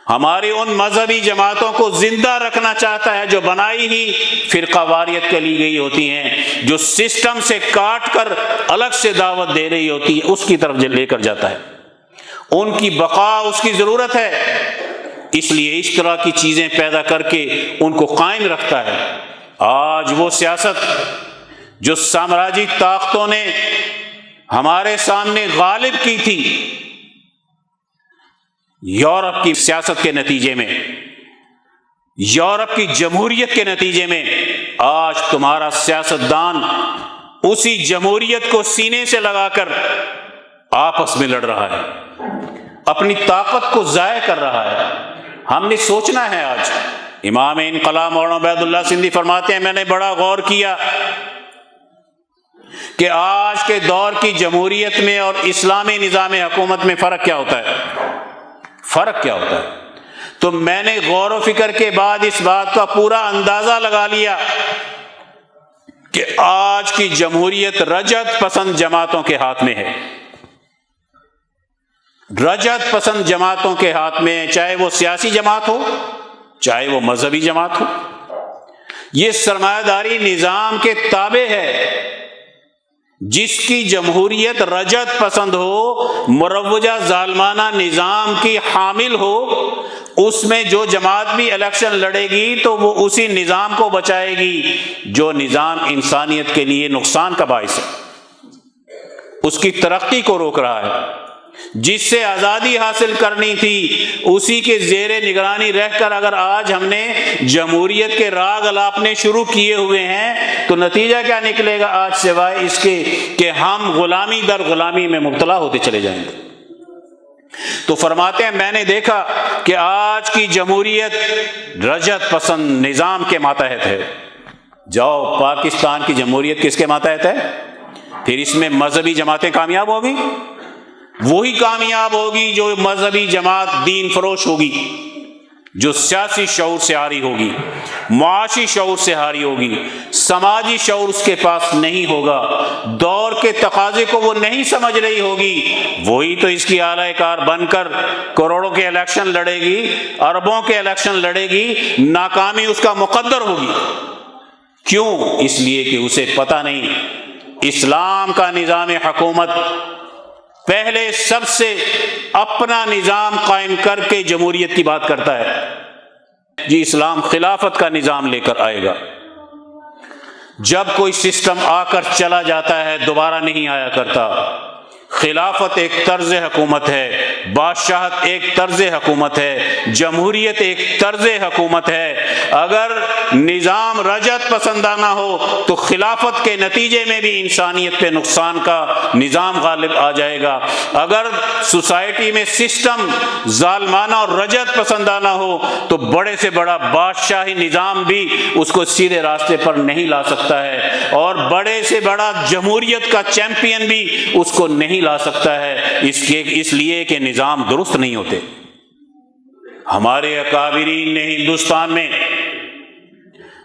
ہماری ان مذہبی جماعتوں کو زندہ رکھنا چاہتا ہے جو بنائی ہی فرقہ واریت کے لی گئی ہوتی ہیں، جو سسٹم سے کاٹ کر الگ سے دعوت دے رہی ہوتی ہے، اس کی طرف لے کر جاتا ہے۔ ان کی بقا اس کی ضرورت ہے، اس لیے اس طرح کی چیزیں پیدا کر کے ان کو قائم رکھتا ہے۔ آج وہ سیاست جو سامراجی طاقتوں نے ہمارے سامنے غالب کی تھی یورپ کی سیاست کے نتیجے میں، یورپ کی جمہوریت کے نتیجے میں، آج تمہارا سیاستدان اسی جمہوریت کو سینے سے لگا کر آپس میں لڑ رہا ہے، اپنی طاقت کو ضائع کر رہا ہے۔ ہم نے سوچنا ہے۔ آج امام انقلاب مولانا عبید اللہ سندھی فرماتے ہیں، میں نے بڑا غور کیا کہ آج کے دور کی جمہوریت میں اور اسلامی نظام حکومت میں فرق کیا ہوتا ہے، فرق کیا ہوتا ہے۔ تو میں نے غور و فکر کے بعد اس بات کا پورا اندازہ لگا لیا کہ آج کی جمہوریت رجعت پسند جماعتوں کے ہاتھ میں ہے، رجعت پسند جماعتوں کے ہاتھ میں، چاہے وہ سیاسی جماعت ہو، چاہے وہ مذہبی جماعت ہو۔ یہ سرمایہ داری نظام کے تابع ہے، جس کی جمہوریت رجعت پسند ہو، مروجہ ظالمانہ نظام کی حامل ہو، اس میں جو جماعت بھی الیکشن لڑے گی تو وہ اسی نظام کو بچائے گی جو نظام انسانیت کے لیے نقصان کا باعث ہے، اس کی ترقی کو روک رہا ہے۔ جس سے آزادی حاصل کرنی تھی اسی کے زیر نگرانی رہ کر اگر آج ہم نے جمہوریت کے راگ الاپنے شروع کیے ہوئے ہیں تو نتیجہ کیا نکلے گا آج سوائے اس کے کہ ہم غلامی در غلامی میں مبتلا ہوتے چلے جائیں گے۔ تو فرماتے ہیں میں نے دیکھا کہ آج کی جمہوریت رجعت پسند نظام کے ماتحت ہے۔ جاؤ پاکستان کی جمہوریت کس کے ماتحت ہے؟ پھر اس میں مذہبی جماعتیں کامیاب ہوگی، وہی کامیاب ہوگی جو مذہبی جماعت دین فروش ہوگی، جو سیاسی شعور سے حاری ہوگی، معاشی شعور سے حاری ہوگی، سماجی شعور اس کے پاس نہیں ہوگا، دور کے تقاضے کو وہ نہیں سمجھ رہی ہوگی، وہی تو اس کی اعلی کار بن کر کروڑوں کے الیکشن لڑے گی، اربوں کے الیکشن لڑے گی، ناکامی اس کا مقدر ہوگی۔ کیوں؟ اس لیے کہ اسے پتہ نہیں اسلام کا نظام حکومت پہلے سب سے اپنا نظام قائم کر کے جمہوریت کی بات کرتا ہے۔ جی اسلام خلافت کا نظام لے کر آئے گا۔ جب کوئی سسٹم آ کر چلا جاتا ہے دوبارہ نہیں آیا کرتا۔ خلافت ایک طرز حکومت ہے، بادشاہت ایک طرز حکومت ہے، جمہوریت ایک طرز حکومت ہے۔ اگر نظام رجعت پسندانہ ہو تو خلافت کے نتیجے میں بھی انسانیت پہ نقصان کا نظام غالب آ جائے گا۔ اگر سوسائٹی میں سسٹم ظالمانہ اور رجعت پسندانہ ہو تو بڑے سے بڑا بادشاہی نظام بھی اس کو سیدھے راستے پر نہیں لا سکتا ہے، اور بڑے سے بڑا جمہوریت کا چیمپئن بھی اس کو نہیں لا سکتا ہے، اس لیے کہ نظام درست نہیں ہوتے۔ ہمارے اکابرین نے ہندوستان میں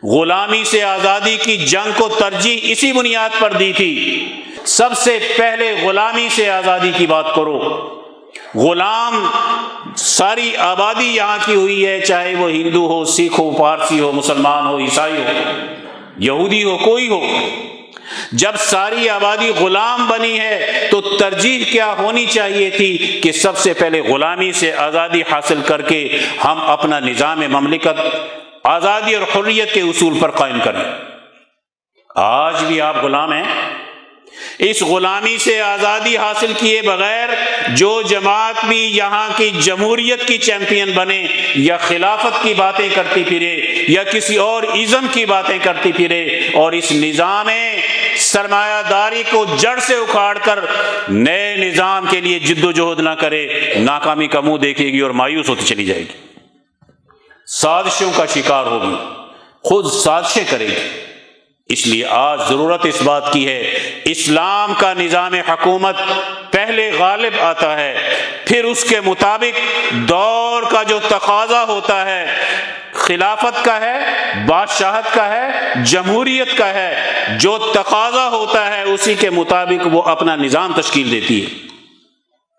غلامی سے آزادی کی جنگ کو ترجیح اسی بنیاد پر دی تھی، سب سے پہلے غلامی سے آزادی کی بات کرو۔ غلام ساری آبادی یہاں کی ہوئی ہے، چاہے وہ ہندو ہو، سکھ ہو، پارسی ہو، مسلمان ہو، عیسائی ہو، یہودی ہو، کوئی ہو۔ جب ساری آبادی غلام بنی ہے تو ترجیح کیا ہونی چاہیے تھی کہ سب سے پہلے غلامی سے آزادی حاصل کر کے ہم اپنا نظام مملکت آزادی اور حریت کے اصول پر قائم کریں۔ آج بھی آپ غلام ہیں۔ اس غلامی سے آزادی حاصل کیے بغیر جو جماعت بھی یہاں کی جمہوریت کی چیمپئن بنے یا خلافت کی باتیں کرتی پھرے یا کسی اور ازم کی باتیں کرتی پھرے اور اس نظام سرمایہ داری کو جڑ سے اکھاڑ کر نئے نظام کے لیے جد و جہد نہ کرے، ناکامی کا منہ دیکھے گی اور مایوس ہوتی چلی جائے گی، سازشوں کا شکار ہوگی، خود سازشیں کرے گی۔ اس لیے آج ضرورت اس بات کی ہے، اسلام کا نظام حکومت پہلے غالب آتا ہے، پھر اس کے مطابق دور کا جو تقاضا ہوتا ہے، خلافت کا ہے، بادشاہت کا ہے، جمہوریت کا ہے، جو تقاضا ہوتا ہے اسی کے مطابق وہ اپنا نظام تشکیل دیتی ہے۔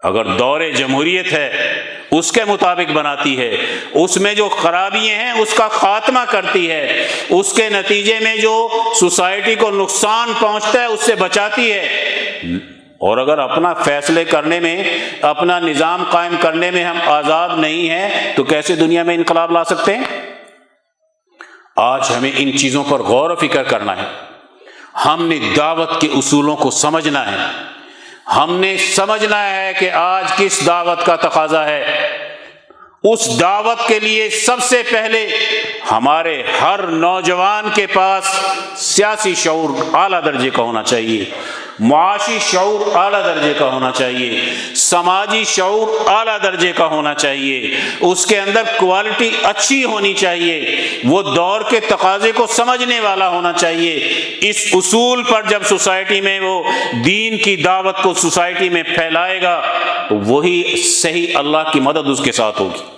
اگر دور جمہوریت ہے اس کے مطابق بناتی ہے، اس میں جو خرابیاں ہیں اس کا خاتمہ کرتی ہے، اس کے نتیجے میں جو سوسائٹی کو نقصان پہنچتا ہے اس سے بچاتی ہے۔ اور اگر اپنا فیصلے کرنے میں، اپنا نظام قائم کرنے میں ہم آزاد نہیں ہیں تو کیسے دنیا میں انقلاب لا سکتے ہیں؟ آج ہمیں ان چیزوں پر غور و فکر کرنا ہے۔ ہم نے دعوت کے اصولوں کو سمجھنا ہے، ہم نے سمجھنا ہے کہ آج کس دعوت کا تقاضا ہے۔ اس دعوت کے لیے سب سے پہلے ہمارے ہر نوجوان کے پاس سیاسی شعور اعلیٰ درجے کا ہونا چاہیے، معاشی شعور اعلیٰ درجے کا ہونا چاہیے، سماجی شعور اعلیٰ درجے کا ہونا چاہیے، اس کے اندر کوالٹی اچھی ہونی چاہیے، وہ دور کے تقاضے کو سمجھنے والا ہونا چاہیے۔ اس اصول پر جب سوسائٹی میں وہ دین کی دعوت کو سوسائٹی میں پھیلائے گا تو وہی صحیح اللہ کی مدد اس کے ساتھ ہوگی،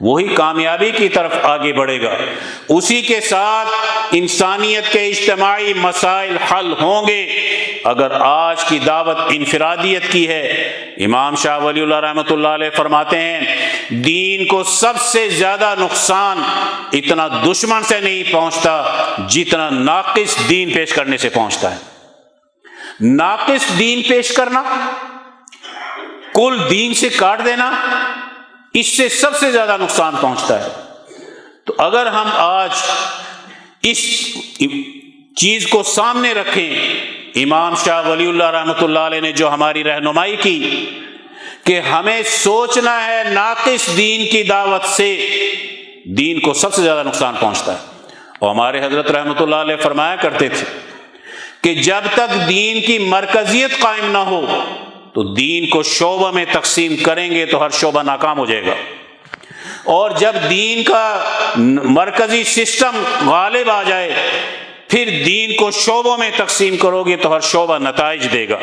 وہی کامیابی کی طرف آگے بڑھے گا، اسی کے ساتھ انسانیت کے اجتماعی مسائل حل ہوں گے۔ اگر آج کی دعوت انفرادیت کی ہے، امام شاہ ولی اللہ رحمۃ اللہ علیہ فرماتے ہیں دین کو سب سے زیادہ نقصان اتنا دشمن سے نہیں پہنچتا جتنا ناقص دین پیش کرنے سے پہنچتا ہے۔ ناقص دین پیش کرنا، کل دین سے کاٹ دینا، اس سے سب سے زیادہ نقصان پہنچتا ہے۔ تو اگر ہم آج اس چیز کو سامنے رکھیں، امام شاہ ولی اللہ رحمۃ اللہ علیہ نے جو ہماری رہنمائی کی کہ ہمیں سوچنا ہے ناقص دین کی دعوت سے دین کو سب سے زیادہ نقصان پہنچتا ہے۔ اور ہمارے حضرت رحمۃ اللہ علیہ فرمایا کرتے تھے کہ جب تک دین کی مرکزیت قائم نہ ہو تو دین کو شعبہ میں تقسیم کریں گے تو ہر شعبہ ناکام ہو جائے گا، اور جب دین کا مرکزی سسٹم غالب آ جائے پھر دین کو شعبوں میں تقسیم کرو گے تو ہر شعبہ نتائج دے گا۔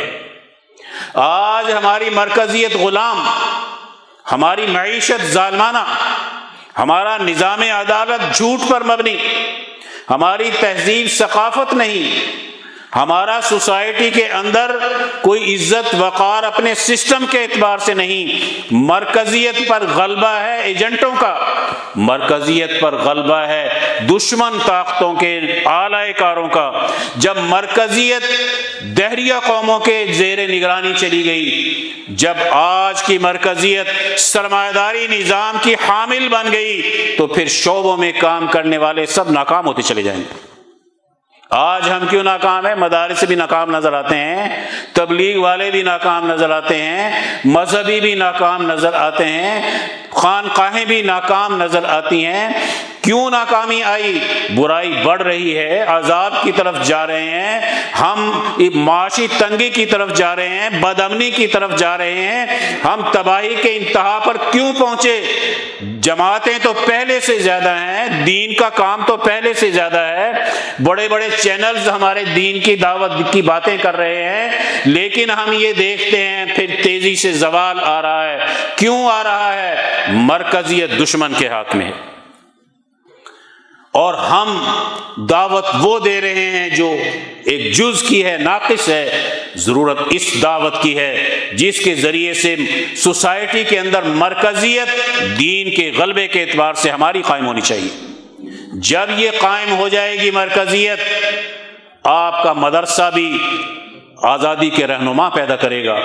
آج ہماری مرکزیت غلام، ہماری معیشت ظالمانہ، ہمارا نظام عدالت جھوٹ پر مبنی، ہماری تہذیب ثقافت نہیں، ہمارا سوسائٹی کے اندر کوئی عزت وقار اپنے سسٹم کے اعتبار سے نہیں، مرکزیت پر غلبہ ہے ایجنٹوں کا، مرکزیت پر غلبہ ہے دشمن طاقتوں کے اعلی کاروں کا۔ جب مرکزیت دہریہ قوموں کے زیر نگرانی چلی گئی، جب آج کی مرکزیت سرمایہ داری نظام کی حامل بن گئی تو پھر شعبوں میں کام کرنے والے سب ناکام ہوتے چلے جائیں گے۔ آج ہم کیوں ناکام ہیں؟ مدارس بھی ناکام نظر آتے ہیں، تبلیغ والے بھی ناکام نظر آتے ہیں، مذہبی بھی ناکام نظر آتے ہیں، خانقاہیں بھی ناکام نظر آتی ہیں۔ کیوں ناکامی آئی؟ برائی بڑھ رہی ہے، عذاب کی طرف جا رہے ہیں، ہم معاشی تنگی کی طرف جا رہے ہیں، بد امنی کی طرف جا رہے ہیں، ہم تباہی کے انتہا پر کیوں پہنچے؟ جماعتیں تو پہلے سے زیادہ ہیں، دین کا کام تو پہلے سے زیادہ ہے، بڑے بڑے چینلز ہمارے دین کی دعوت کی باتیں کر رہے ہیں، لیکن ہم یہ دیکھتے ہیں پھر تیزی سے زوال آ رہا ہے۔ کیوں آ رہا ہے؟ مرکزیت دشمن کے ہاتھ میں ہے، اور ہم دعوت وہ دے رہے ہیں جو ایک جز کی ہے، ناقص ہے۔ ضرورت اس دعوت کی ہے جس کے ذریعے سے سوسائٹی کے اندر مرکزیت دین کے غلبے کے اعتبار سے ہماری قائم ہونی چاہیے۔ جب یہ قائم ہو جائے گی مرکزیت، آپ کا مدرسہ بھی آزادی کے رہنما پیدا کرے گا،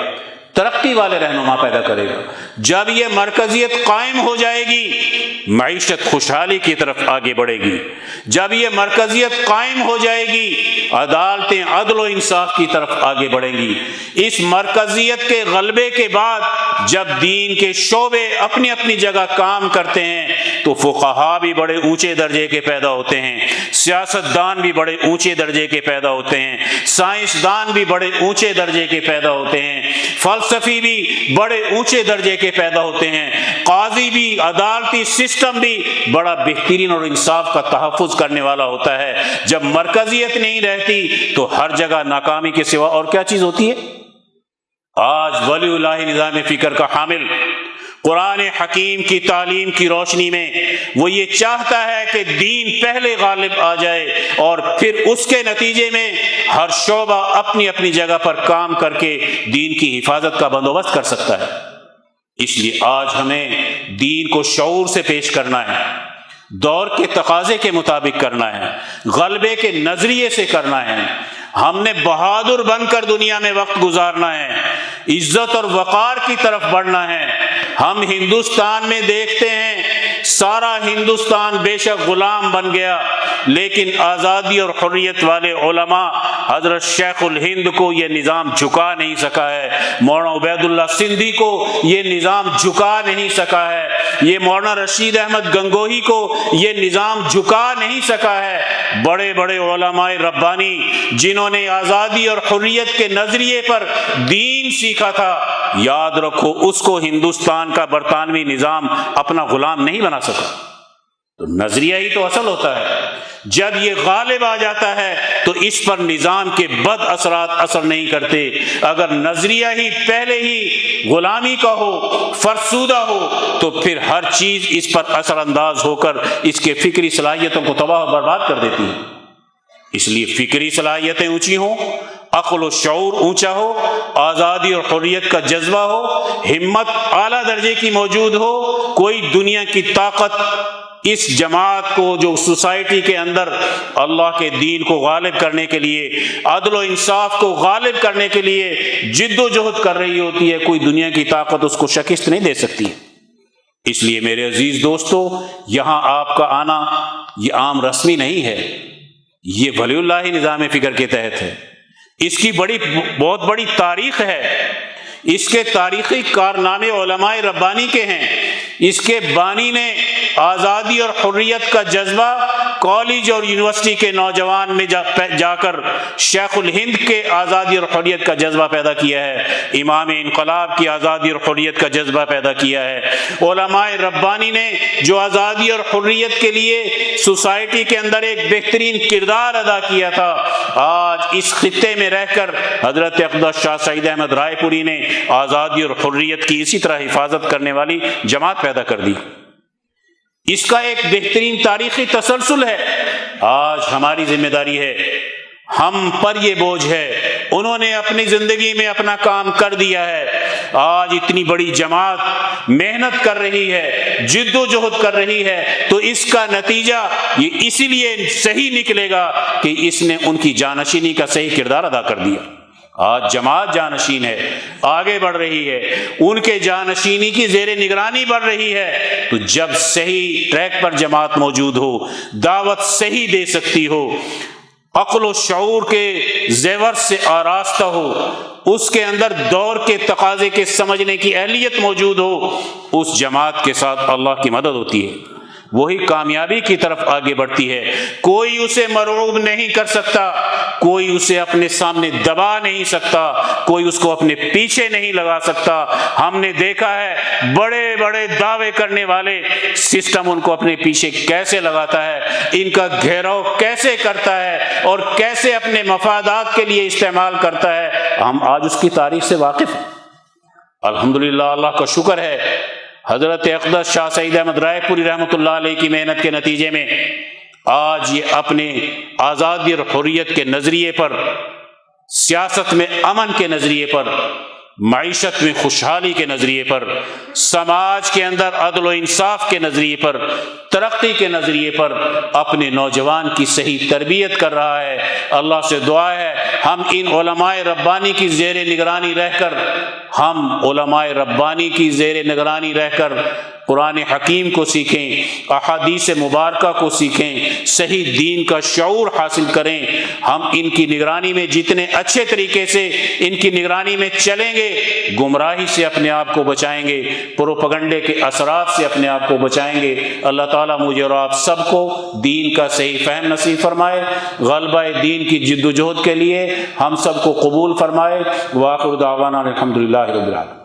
ترقی والے رہنما پیدا کرے گا۔ جب یہ مرکزیت قائم ہو جائے گی معیشت خوشحالی کی طرف آگے بڑھے گی۔ جب یہ مرکزیت قائم ہو جائے گی عدالتیں عدل و انصاف کی طرف آگے بڑھیں گی۔ اس مرکزیت کے غلبے کے بعد جب دین کے شعبے اپنی اپنی جگہ کام کرتے ہیں تو فقہا بھی بڑے اونچے درجے کے پیدا ہوتے ہیں، سیاستدان بھی بڑے اونچے درجے کے پیدا ہوتے ہیں، سائنسدان بھی بڑے اونچے درجے کے پیدا ہوتے ہیں، فلسفی بھی بڑے اونچے درجے کے پیدا ہوتے ہیں، قاضی بھی، عدالتی سسٹم بھی بڑا بہترین اور انصاف کا تحفظ کرنے والا ہوتا ہے۔ جب مرکزیت نہیں رہتی تو ہر جگہ ناکامی کے سوا اور کیا چیز ہوتی ہے؟ آج ولی اللہ نظام فکر کا حامل قرآن حکیم کی تعلیم کی روشنی میں وہ یہ چاہتا ہے کہ دین پہلے غالب آ جائے اور پھر اس کے نتیجے میں ہر شعبہ اپنی اپنی جگہ پر کام کر کے دین کی حفاظت کا بندوبست کر سکتا ہے۔ اس لیے آج ہمیں دین کو شعور سے پیش کرنا ہے، دور کے تقاضے کے مطابق کرنا ہے، غلبے کے نظریے سے کرنا ہے۔ ہم نے بہادر بن کر دنیا میں وقت گزارنا ہے، عزت اور وقار کی طرف بڑھنا ہے۔ ہم ہندوستان میں دیکھتے ہیں سارا ہندوستان بے شک غلام بن گیا، لیکن آزادی اور حریت والے علماء حضرت شیخ الہند کو یہ نظام جھکا نہیں سکا ہے، مولانا عبید اللہ سندھی کو یہ نظام جھکا نہیں سکا ہے، یہ مولانا رشید احمد گنگوہی کو یہ نظام جھکا نہیں سکا ہے۔ بڑے بڑے علماء ربانی جنہوں نے آزادی اور حریت کے نظریے پر دین سیکھا تھا، یاد رکھو اس کو ہندوستان کا برطانوی نظام اپنا غلام نہیں بنا سکا۔ تو نظریہ ہی تو اصل ہوتا ہے، جب یہ غالب آ جاتا ہے تو اس پر نظام کے بد اثرات اثر نہیں کرتے۔ اگر نظریہ ہی پہلے ہی غلامی کا ہو، فرسودہ ہو، تو پھر ہر چیز اس پر اثر انداز ہو کر اس کے فکری صلاحیتوں کو تباہ و برباد کر دیتی ہے۔ اس لیے فکری صلاحیتیں اونچی ہوں، عقل و شعور اونچا ہو، آزادی اور حریت کا جذبہ ہو، ہمت اعلیٰ درجے کی موجود ہو، کوئی دنیا کی طاقت اس جماعت کو جو سوسائٹی کے اندر اللہ کے دین کو غالب کرنے کے لیے، عدل و انصاف کو غالب کرنے کے لیے جد و جہد کر رہی ہوتی ہے، کوئی دنیا کی طاقت اس کو شکست نہیں دے سکتی۔ اس لیے میرے عزیز دوستو، یہاں آپ کا آنا یہ عام رسمی نہیں ہے، یہ ولی اللہ نظام فکر کے تحت ہے۔ اس کی بہت بڑی تاریخ ہے، اس کے تاریخی کارنامے علماء ربانی کے ہیں۔ اس کے بانی نے آزادی اور حریت کا جذبہ کالج اور یونیورسٹی کے نوجوان میں جا کر شیخ الہند کے آزادی اور حریت کا جذبہ پیدا کیا ہے، امام انقلاب کی آزادی اور حریت کا جذبہ پیدا کیا ہے۔ علماء ربانی نے جو آزادی اور حریت کے لیے سوسائٹی کے اندر ایک بہترین کردار ادا کیا تھا، آج اس خطے میں رہ کر حضرت اقدس شاہ سعید احمد رائے پوری نے آزادی اور حریت کی اسی طرح حفاظت کرنے والی جماعت پیدا کر دی۔ اس کا ایک بہترین تاریخی تسلسل ہے۔ آج ہماری ذمہ داری ہے، ہم پر یہ بوجھ ہے، انہوں نے اپنی زندگی میں اپنا کام کر دیا ہے، آج اتنی بڑی جماعت محنت کر رہی ہے، جد و جہد کر رہی ہے، تو اس کا نتیجہ یہ اسی لیے صحیح نکلے گا کہ اس نے ان کی جانشینی کا صحیح کردار ادا کر دیا۔ آج جماعت جانشین ہے، آگے بڑھ رہی ہے، ان کے جانشینی کی زیر نگرانی بڑھ رہی ہے۔ تو جب صحیح ٹریک پر جماعت موجود ہو، دعوت صحیح دے سکتی ہو، عقل و شعور کے زیور سے آراستہ ہو، اس کے اندر دور کے تقاضے کے سمجھنے کی اہلیت موجود ہو، اس جماعت کے ساتھ اللہ کی مدد ہوتی ہے، وہی کامیابی کی طرف آگے بڑھتی ہے۔ کوئی اسے مرعوب نہیں کر سکتا، کوئی اسے اپنے سامنے دبا نہیں سکتا، کوئی اس کو اپنے پیچھے نہیں لگا سکتا۔ ہم نے دیکھا ہے بڑے بڑے دعوے کرنے والے سسٹم ان کو اپنے پیچھے کیسے لگاتا ہے، ان کا گھیراؤ کیسے کرتا ہے اور کیسے اپنے مفادات کے لیے استعمال کرتا ہے، ہم آج اس کی تاریخ سے واقف ہیں۔ الحمدللہ، اللہ کا شکر ہے، حضرت اقدس شاہ سعید احمد رائے پوری رحمۃ اللہ علیہ کی محنت کے نتیجے میں آج یہ اپنے آزادی اور حریت کے نظریے پر، سیاست میں امن کے نظریے پر، معیشت میں خوشحالی کے نظریے پر، سماج کے اندر عدل و انصاف کے نظریے پر، ترقی کے نظریے پر اپنے نوجوان کی صحیح تربیت کر رہا ہے۔ اللہ سے دعا ہے ہم ان علماء ربانی کی زیر نگرانی رہ کر ہم علماء ربانی کی زیر نگرانی رہ کر قرآن حکیم کو سیکھیں، احادیث مبارکہ کو سیکھیں، صحیح دین کا شعور حاصل کریں۔ ہم ان کی نگرانی میں جتنے اچھے طریقے سے ان کی نگرانی میں چلیں گے، گمراہی سے اپنے آپ کو بچائیں گے، پروپیگنڈے کے اثرات سے اپنے آپ کو بچائیں گے۔ اللہ تعالیٰ مجھے اور آپ سب کو دین کا صحیح فہم نصیب فرمائے، غلبہ دین کی جد و جہد کے لیے ہم سب کو قبول فرمائے۔ وآخر دعوانا الحمدللہ رب العالمین۔